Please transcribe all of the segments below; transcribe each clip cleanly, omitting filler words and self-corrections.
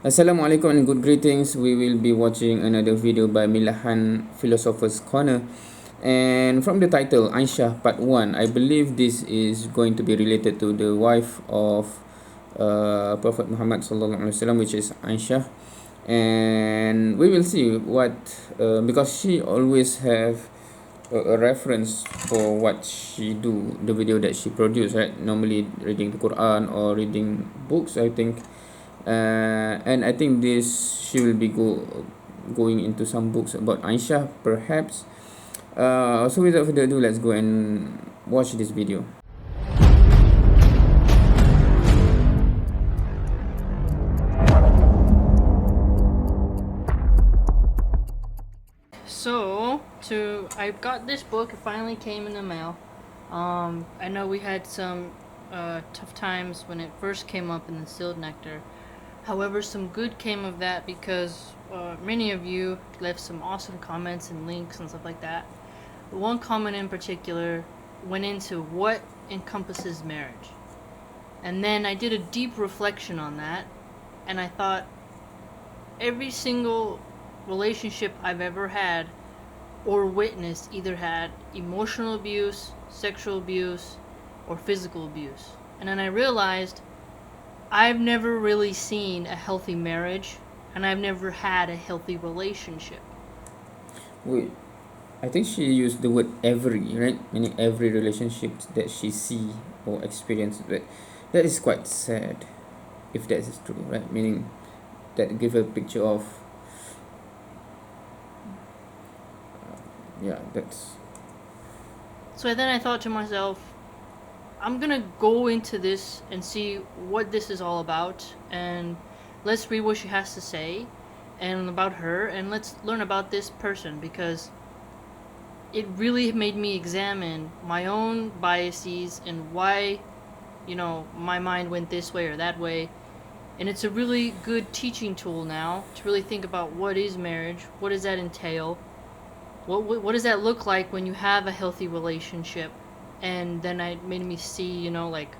Assalamualaikum and good greetings. We will be watching another video by Milahan PhilosophersCorner. And from the title, Aisha Part 1, I believe this is going to be related to the wife of Prophet Muhammad sallallahu alaihi wasallam, which is Aisha. And we will see what, because she always have a reference for what she do, the video that she produce, right? Normally reading the Quran or reading books, I think. And I think this she will be going into some books about Aisha, perhaps. So without further ado, let's go and watch this video. So, I got this book. It finally came in the mail. I know we had some tough times when it first came up in the sealed nectar. However, some good came of that because many of you left some awesome comments and links and stuff like that. One comment in particular went into what encompasses marriage. And then I did a deep reflection on that, and I thought every single relationship I've ever had or witnessed either had emotional abuse, sexual abuse, or physical abuse. And then I realized I've never really seen a healthy marriage, and I've never had a healthy relationship. Wait, I think she used the word every, right? Meaning every relationship that she see or experience. But that is quite sad, if that is true, right? Meaning that give a picture of yeah, that's So then I thought to myself, I'm gonna go into this and see what this is all about, and let's read what she has to say and about her, and let's learn about this person, because it really made me examine my own biases and why, my mind went this way or that way. And it's a really good teaching tool now to really think about what is marriage, what does that entail, what does that look like when you have a healthy relationship. And then it made me see, like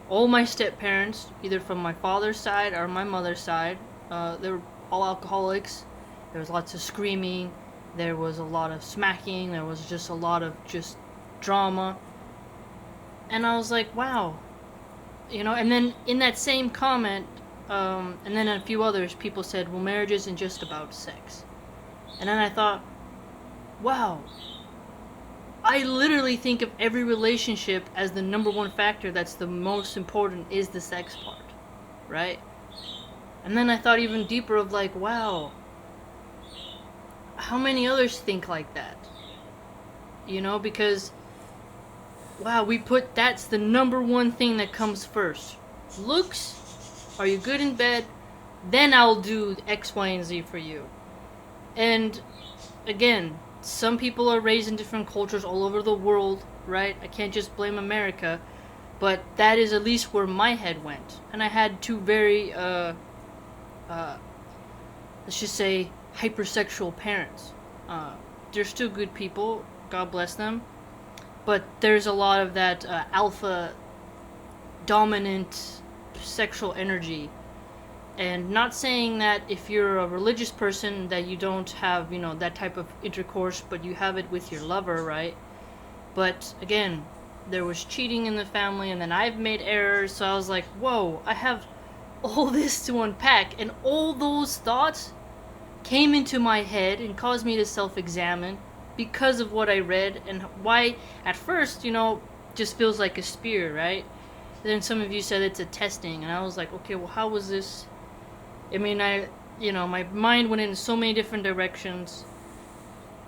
all my step parents, either from my father's side or my mother's side, they were all alcoholics. There was lots of screaming, there was a lot of smacking, there was just a lot of just drama. And I was like, wow. And then in that same comment, and then a few others, people said, well, marriage isn't just about sex. And then I thought, wow, I literally think of every relationship as the number one factor that's the most important is the sex part, right? And then I thought even deeper of like, wow, how many others think like that? Because, wow, we put that's the number one thing that comes first. Looks, are you good in bed? Then I'll do X, Y, and Z for you. And again, some people are raised in different cultures all over the world, right? I can't just blame America, but that is at least where my head went. And I had two very, let's just say, hypersexual parents. They're still good people, God bless them, but there's a lot of that alpha, dominant sexual energy. And not saying that if you're a religious person that you don't have, that type of intercourse, but you have it with your lover, right? But again, there was cheating in the family, and then I've made errors, so I was like, whoa, I have all this to unpack. And all those thoughts came into my head and caused me to self-examine because of what I read, and why at first, just feels like a spear, right? And then some of you said it's a testing, and I was like, okay, well, how was this? I mean, my mind went in so many different directions,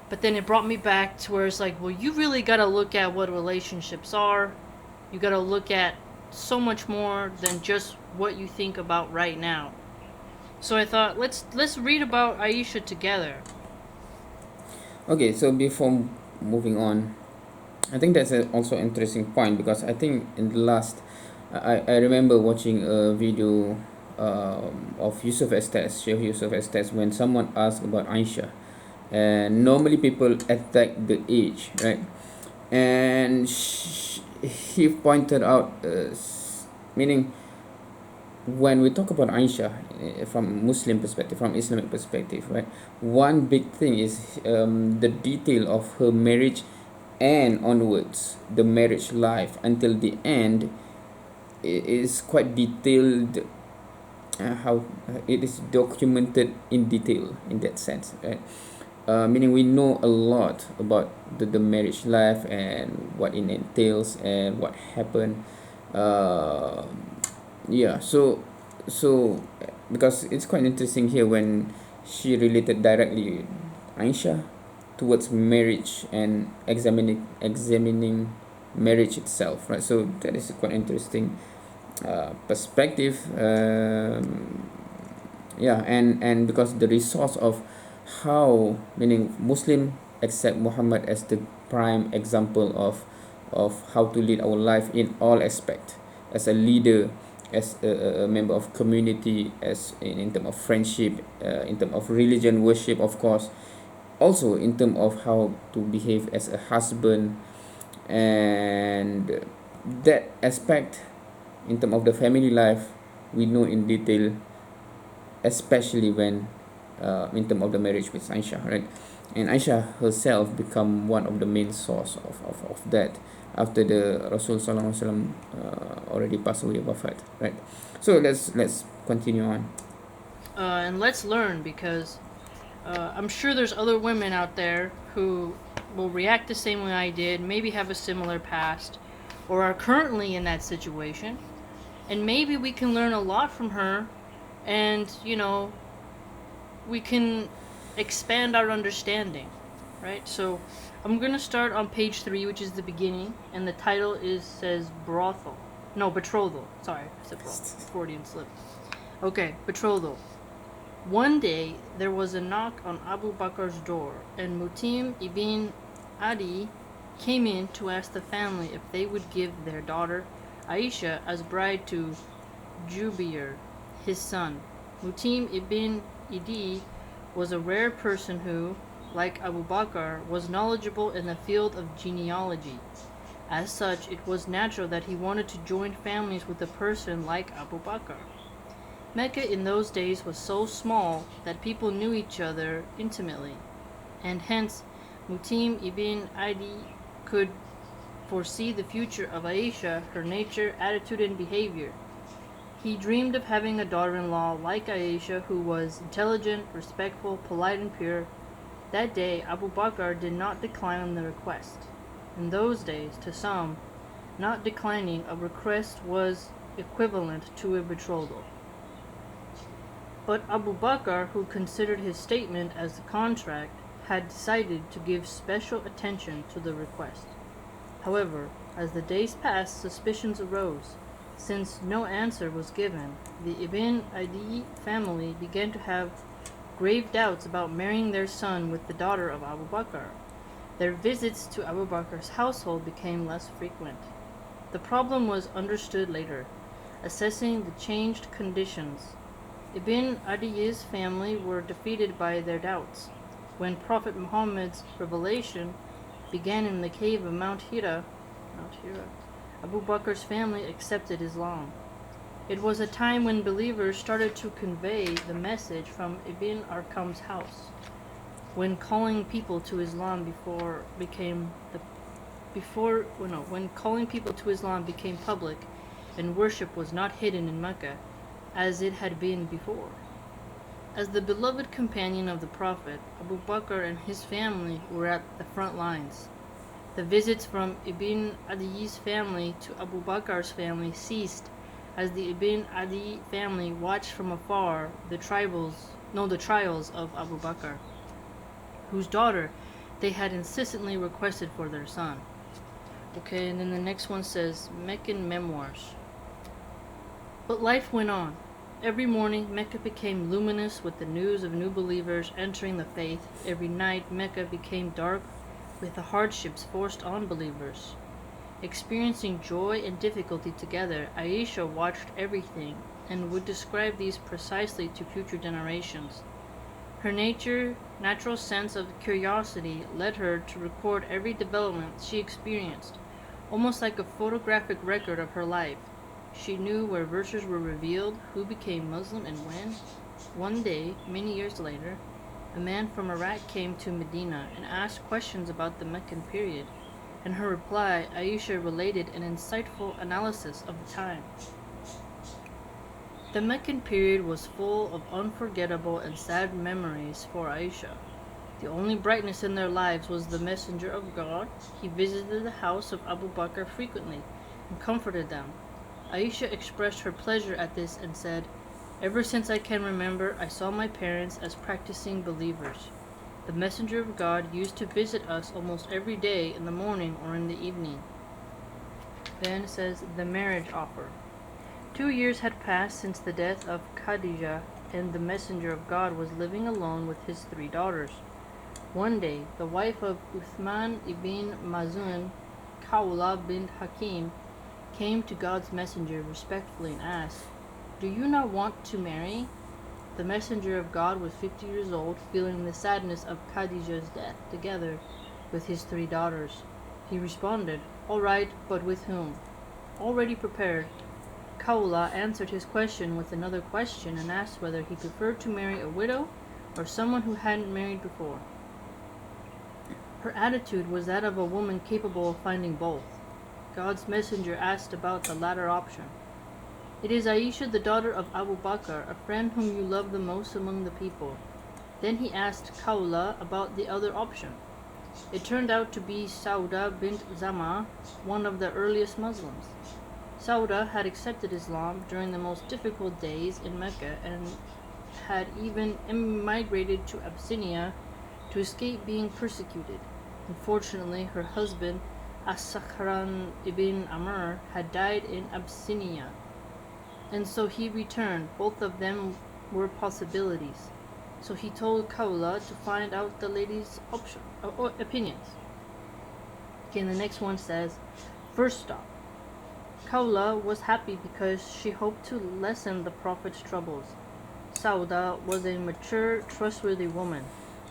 but then it brought me back to where it's like, well, you really gotta look at what relationships are. You gotta look at so much more than just what you think about right now. So I thought, let's read about Aisha together. okay. So before moving on, I think that's also an interesting point, because I think in the last, I remember watching a video of Yusuf Estes, Sheikh Yusuf Estes, when someone asked about Aisha, and normally people attack the age, right? And he pointed out, meaning when we talk about Aisha from Muslim perspective, from Islamic perspective, right? One big thing is the detail of her marriage and onwards, the marriage life until the end is quite detailed. How it is documented in detail in that sense, right? Meaning we know a lot about the marriage life and what it entails and what happened. Uh, yeah, so because it's quite interesting here when she related directly Aisha towards marriage and examining marriage itself, right? So that is quite interesting perspective. Yeah, and because the resource of how, meaning Muslim accept Muhammad as the prime example of how to lead our life in all aspect, as a leader, as a member of community, as in terms of friendship, in terms of religion worship, of course, also in terms of how to behave as a husband. And that aspect in terms of the family life we know in detail, especially when in terms of the marriage with Aisha, right? And Aisha herself become one of the main source of that after the Rasul Sallallahu Alaihi Wasallam already passed away, wafat, right? So let's continue on. And let's learn, because I'm sure there's other women out there who will react the same way I did, maybe have a similar past, or are currently in that situation. And maybe we can learn a lot from her, and, we can expand our understanding, right? So I'm going to start on page 3, which is the beginning, and the title says brothel. No, betrothal. Sorry, I said brothel. Freudian slip. Okay, betrothal. One day there was a knock on Abu Bakr's door, and Mutim ibn Adi came in to ask the family if they would give their daughter Aisha as bride to Jubair, his son. Mutim ibn Adi was a rare person who, like Abu Bakr, was knowledgeable in the field of genealogy. As such, it was natural that he wanted to join families with a person like Abu Bakr. Mecca in those days was so small that people knew each other intimately, and hence Mutim ibn Adi could foresee the future of Aisha, her nature, attitude, and behavior. He dreamed of having a daughter-in-law like Aisha, who was intelligent, respectful, polite, and pure. That day Abu Bakr did not decline the request. In those days, to some, not declining a request was equivalent to a betrothal. But Abu Bakr, who considered his statement as a contract, had decided to give special attention to the request. However, as the days passed, suspicions arose. Since no answer was given, the Ibn Adi family began to have grave doubts about marrying their son with the daughter of Abu Bakr. Their visits to Abu Bakr's household became less frequent. The problem was understood later, assessing the changed conditions. Ibn Adi's family were defeated by their doubts. When Prophet Muhammad's revelation began in the cave of Mount Hira, Abu Bakr's family accepted Islam. It was a time when believers started to convey the message from Ibn Arkam's house. When calling people to Islam when calling people to Islam became public, and worship was not hidden in Mecca, as it had been before. As the beloved companion of the Prophet, Abu Bakr and his family were at the front lines. The visits from Ibn Adi's family to Abu Bakr's family ceased as the Ibn Adi family watched from afar the trials of Abu Bakr, whose daughter they had insistently requested for their son. Okay, and then the next one says Meccan Memoirs. But life went on. Every morning, Mecca became luminous with the news of new believers entering the faith. Every night, Mecca became dark with the hardships forced on believers. Experiencing joy and difficulty together, Aisha watched everything and would describe these precisely to future generations. Her natural sense of curiosity led her to record every development she experienced, almost like a photographic record of her life. She knew where verses were revealed, who became Muslim and when. One day, many years later, a man from Iraq came to Medina and asked questions about the Meccan period. In her reply, Aisha related an insightful analysis of the time. The Meccan period was full of unforgettable and sad memories for Aisha. The only brightness in their lives was the Messenger of God. He visited the house of Abu Bakr frequently and comforted them. Aisha expressed her pleasure at this and said, "Ever since I can remember, I saw my parents as practicing believers. The Messenger of God used to visit us almost every day in the morning or in the evening." Then it says, the marriage offer. 2 years had passed since the death of Khadijah, and the Messenger of God was living alone with his 3 daughters. One day, the wife of Uthman ibn Mazun, Khawla bint Hakim, came to God's messenger respectfully and asked, "Do you not want to marry?" The messenger of God was 50 years old, feeling the sadness of Khadijah's death together with his 3 daughters. He responded, "All right, but with whom?" Already prepared, Khawla answered his question with another question and asked whether he preferred to marry a widow or someone who hadn't married before. Her attitude was that of a woman capable of finding both. God's messenger asked about the latter option. "It is Aisha, the daughter of Abu Bakr, a friend whom you love the most among the people." Then he asked Khawla about the other option. It turned out to be Sauda bint Zama, one of the earliest Muslims. Sauda had accepted Islam during the most difficult days in Mecca and had even emigrated to Abyssinia to escape being persecuted. Unfortunately, her husband, As-Sakhran ibn Amr, had died in Abyssinia, and so he returned. Both of them were possibilities. So he told Khawla to find out the lady's opinions. Okay, and the next one says, first stop. Khawla was happy because she hoped to lessen the Prophet's troubles. Sauda was a mature, trustworthy woman,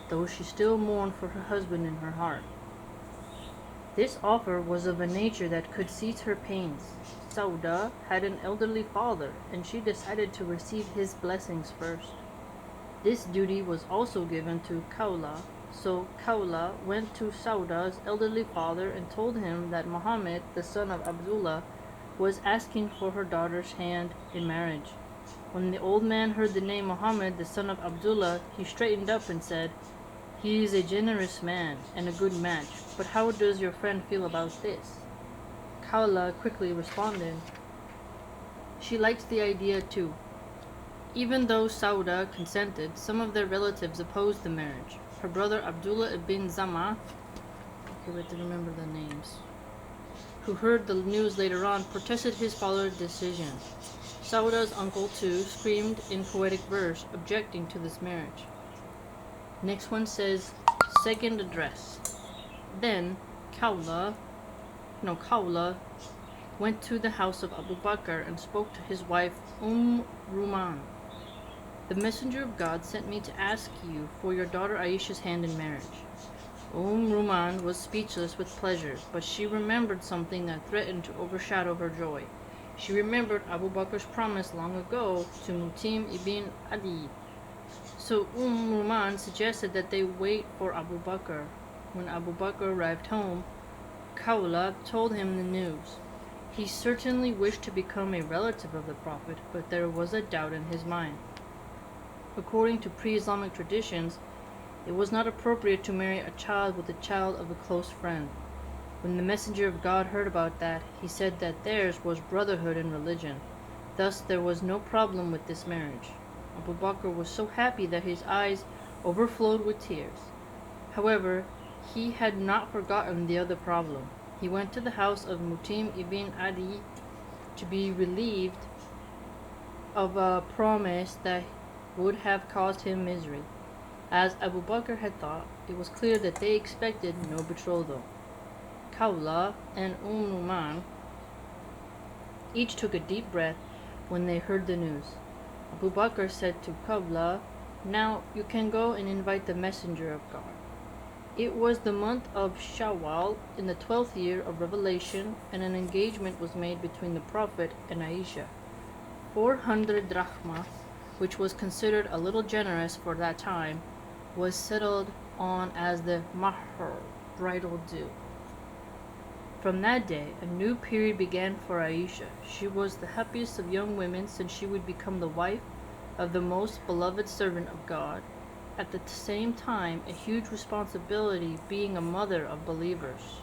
though she still mourned for her husband in her heart. This offer was of a nature that could cease her pains. Sauda had an elderly father, and she decided to receive his blessings first. This duty was also given to Khawla, so Khawla went to Sauda's elderly father and told him that Muhammad, the son of Abdullah, was asking for her daughter's hand in marriage. When the old man heard the name Muhammad, the son of Abdullah, he straightened up and said, "He is a generous man and a good match, but how does your friend feel about this?" Khawla quickly responded, she liked the idea too. Even though Sauda consented, some of their relatives opposed the marriage. Her brother Abdullah ibn Zama, okay, we have to remember the names, who heard the news later on, protested his father's decision. Sauda's uncle too screamed in poetic verse, objecting to this marriage. Next one says, second address. Then Khawla went to the house of Abu Bakr and spoke to his wife Ruman. "The messenger of God sent me to ask you for your daughter Aisha's hand in marriage." Ruman was speechless with pleasure, but she remembered something that threatened to overshadow her joy. She remembered Abu Bakr's promise long ago to Mutim ibn Adi. So Ruman suggested that they wait for Abu Bakr. When Abu Bakr arrived home, Khawla told him the news. He certainly wished to become a relative of the Prophet, but there was a doubt in his mind. According to pre-Islamic traditions, it was not appropriate to marry a child with the child of a close friend. When the Messenger of God heard about that, he said that theirs was brotherhood in religion. Thus there was no problem with this marriage. Abu Bakr was so happy that his eyes overflowed with tears. However, he had not forgotten the other problem. He went to the house of Mutim ibn Adi to be relieved of a promise that would have caused him misery. As Abu Bakr had thought, it was clear that they expected no betrothal. Khawla and Ruman each took a deep breath when they heard the news. Abu Bakr said to Khawla, "Now you can go and invite the messenger of God." It was the month of Shawwal in the 12th year of Revelation, and an engagement was made between the Prophet and Aisha. 400 drachma, which was considered a little generous for that time, was settled on as the mahr, bridal due. From that day, a new period began for Aisha. She was the happiest of young women, since she would become the wife of the most beloved servant of God. At the same time, a huge responsibility, being a mother of believers.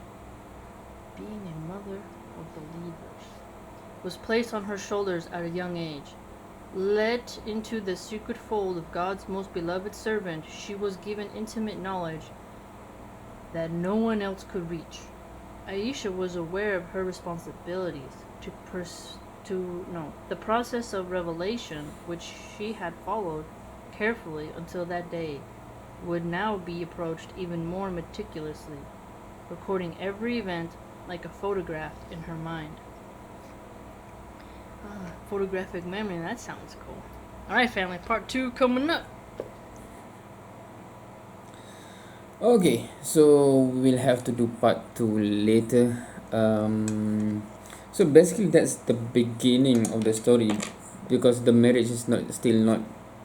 Being a mother of believers was placed on her shoulders at a young age. Let into the secret fold of God's most beloved servant, she was given intimate knowledge that no one else could reach. Aisha was aware of her responsibilities the process of revelation, which she had followed carefully until that day, would now be approached even more meticulously, recording every event like a photograph in her mind. Photographic memory, that sounds cool. Alright, family, part 2 coming up. Okay, so we'll have to do part 2 later. So basically that's the beginning of the story, because the marriage is not,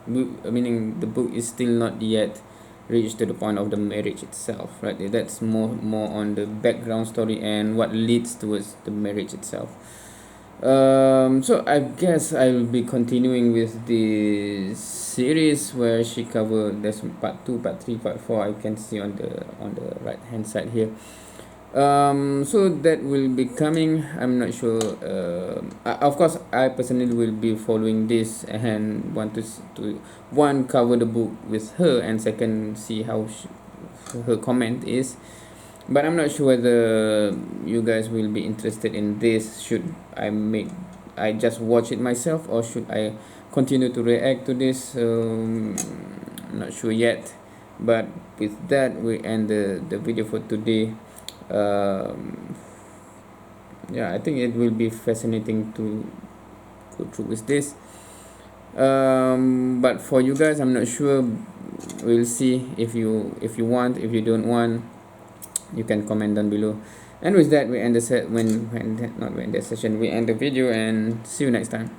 meaning the book is still not yet reached to the point of the marriage itself, right? That's more on the background story and what leads towards the marriage itself. So I guess I'll be continuing with the series where she covered, there's part 2, part 3, part 4, I can see on the right hand side here. So that will be coming. I'm not sure. Of course, I personally will be following this and want to one, cover the book with her, and second, see how her comment is. But I'm not sure whether you guys will be interested in this. Should I just watch it myself, or should I continue to react to this? I'm not sure yet. But with that, we end the video for today. Yeah, I think it will be fascinating to go through with this. But for you guys, I'm not sure. We'll see. If you want, if you don't want, you can comment down below. And with that, we end the session. We end the video, and see you next time.